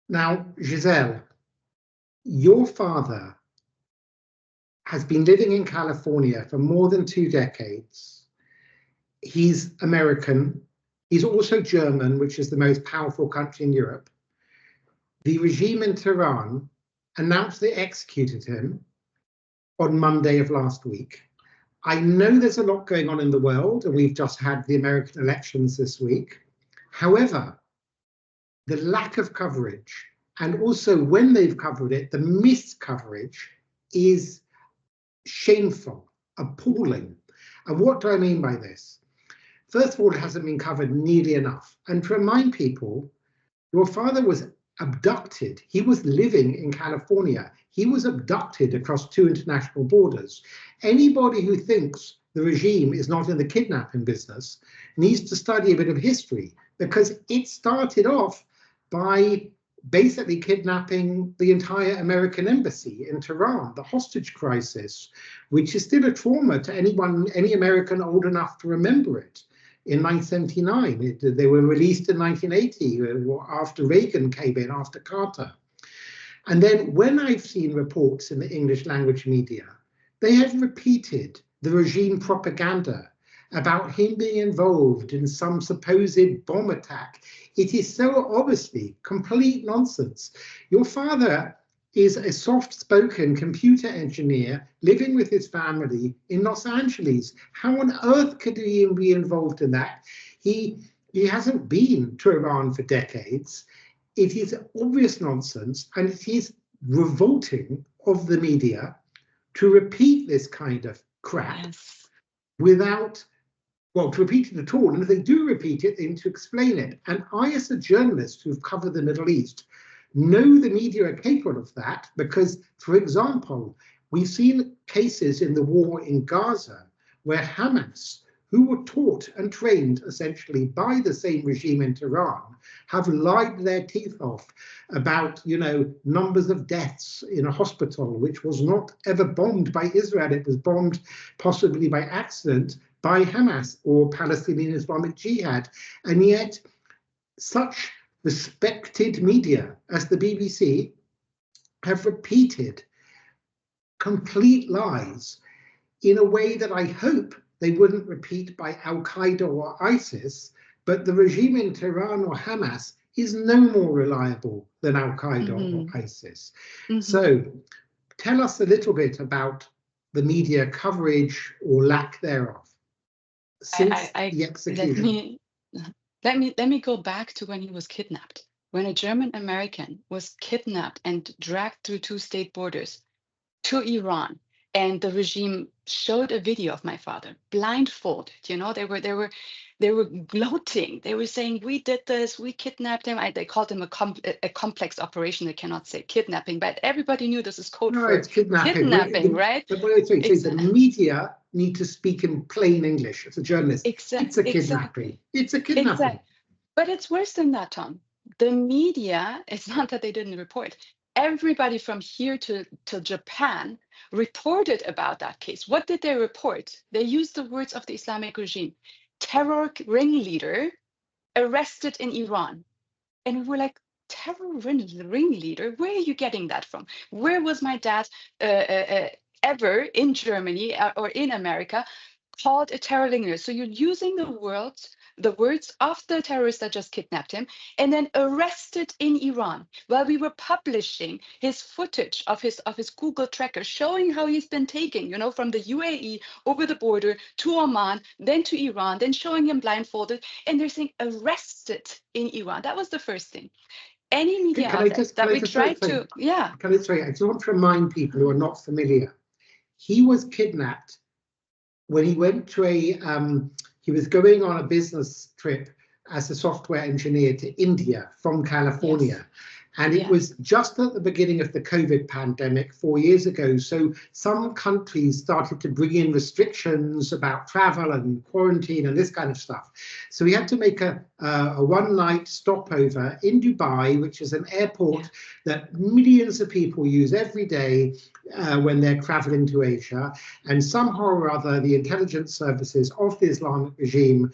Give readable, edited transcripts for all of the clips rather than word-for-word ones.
Now, Giselle, your father has been living in California for more than 2 decades. He's American. He's also German, which is the most powerful country in Europe. The regime in Tehran announced they executed him on Monday of last week. I know there's a lot going on in the world, and we've just had the American elections this week. However, the lack of coverage, and also when they've covered it, the miscoverage is shameful, appalling. And what do I mean by this? First of all, it hasn't been covered nearly enough. And to remind people, your father was abducted. He was living in California. He was abducted across 2 international borders. Anybody who thinks the regime is not in the kidnapping business needs to study a bit of history, because it started off by basically kidnapping the entire American embassy in Tehran, the hostage crisis, which is still a trauma to any American old enough to remember it. In 1979, they were released in 1980, after Reagan came in, after Carter. And then when I've seen reports in the English language media, they have repeated the regime propaganda about him being involved in some supposed bomb attack. It is so obviously complete nonsense. Your father is a soft-spoken computer engineer living with his family in Los Angeles. How on earth could he be involved in that? He hasn't been to Iran for decades. It is obvious nonsense, and it is revolting of the media to repeat this kind of crap without, well, to repeat it at all. And if they do repeat it, then to explain it. And I, as a journalist who've covered the Middle East, know the media are capable of that, because, for example, we've seen cases in the war in Gaza where Hamas, who were taught and trained essentially by the same regime in Tehran, have lied their teeth off about, numbers of deaths in a hospital, which was not ever bombed by Israel. It was bombed possibly by accident by Hamas or Palestinian Islamic Jihad. And yet such respected media as the BBC have repeated complete lies in a way that I hope they wouldn't repeat by Al-Qaeda or ISIS, but the regime in Tehran or Hamas is no more reliable than Al-Qaeda or ISIS. So tell us a little bit about the media coverage or lack thereof since the execution. Let me go back to when he was kidnapped. When a German American was kidnapped and dragged through 2 state borders to Iran, and the regime showed a video of my father blindfolded. They were gloating. They were saying, "We did this. We kidnapped him." They called him a complex operation. They cannot say kidnapping, but everybody knew this is code for it's kidnapping, right? But the media need to speak in plain English. As a journalist, it's a kidnapping. It's a kidnapping. Exactly. But it's worse than that, Tom. The media, it's not that they didn't report. Everybody from here to Japan reported about that case. What did they report? They used the words of the Islamic regime: terror ringleader arrested in Iran. And we were like, terror ringleader? Where are you getting that from? Where was my dad ever in Germany or in America called a terror ringleader? So you're using the words of the terrorist that just kidnapped him, and then arrested in Iran, while we were publishing his footage of his Google tracker showing how he's been taken, from the UAE over the border to Oman, then to Iran, then showing him blindfolded, and they're saying arrested in Iran. That was the first thing. Any media outlet that we tried to, I just want to remind people who are not familiar. He was kidnapped when he went to he was going on a business trip as a software engineer to India from California. Yes. And it was just at the beginning of the COVID pandemic 4 years ago. So some countries started to bring in restrictions about travel and quarantine and this kind of stuff. So we had to make a one-night stopover in Dubai, which is an airport that millions of people use every day when they're traveling to Asia. And somehow or other, the intelligence services of the Islamic regime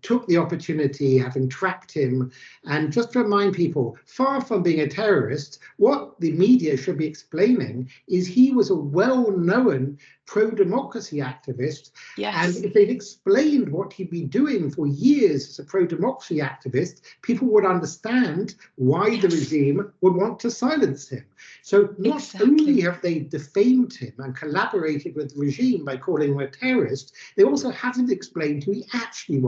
took the opportunity, having tracked him. And just to remind people, far from being a terrorist, what the media should be explaining is he was a well-known pro-democracy activist. Yes. And if they'd explained what he'd been doing for years as a pro-democracy activist, people would understand why the regime would want to silence him. So not only have they defamed him and collaborated with the regime by calling him a terrorist, they also haven't explained who he actually was.